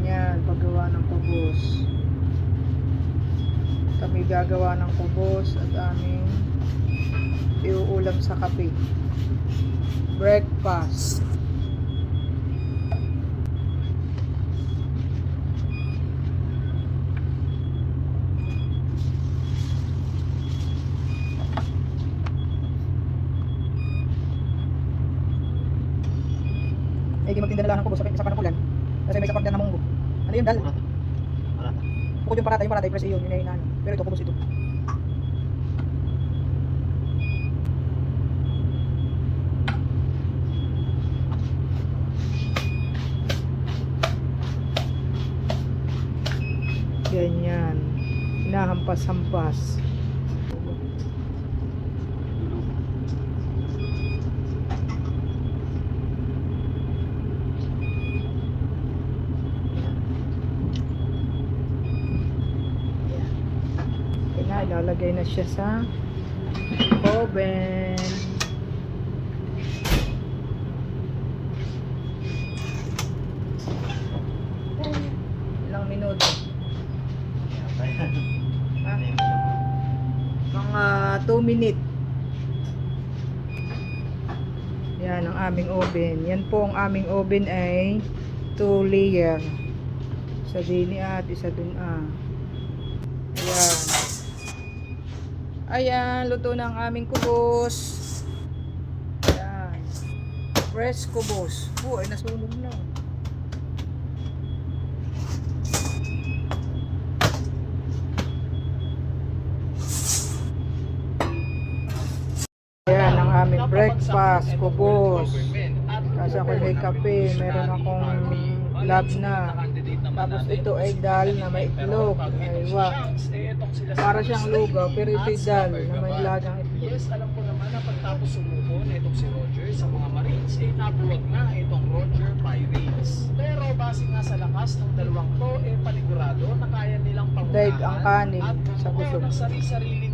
Yan, paggawa ng kubos. Kami gagawa ng kubos at aming iuulam sa kape. Breakfast. Eh, di magtinda na lang ng kubos sa panapulan. Kasi may sakwartiyan na munggo. Ano yun, dal? Parata. Bukod yung parata, press yun, yun na. Pero ito, kubos ito. Ganyan. Hinahampas-hampas. Ilalagay na siya sa oven. Ilang minuto? Mga 2 minutes. Yan ang aming oven. Yan po ang aming oven ay 2 layer. Isa din at isa dun Ayan. Ayan, luto na ang aming kubos. Ayan. Fresh kubos. Ay nasunog na. Ayan ang aming breakfast, kubos. Kasi ako may kape, meron akong lab na. Tapos ito ay dal na may itlog. Aywa. Para siyang lugaw, pero ito ay dal na may lagang itlog. Yes, alam ko naman na pagtapos sumuko na itong si Roger sa mga Marines, nabuwag na itong Roger Pirates. Pero base nga sa lakas ng dalawang to, panigurado na kaya nilang Daig ang kanin sa busog. busog. At sarili-sarili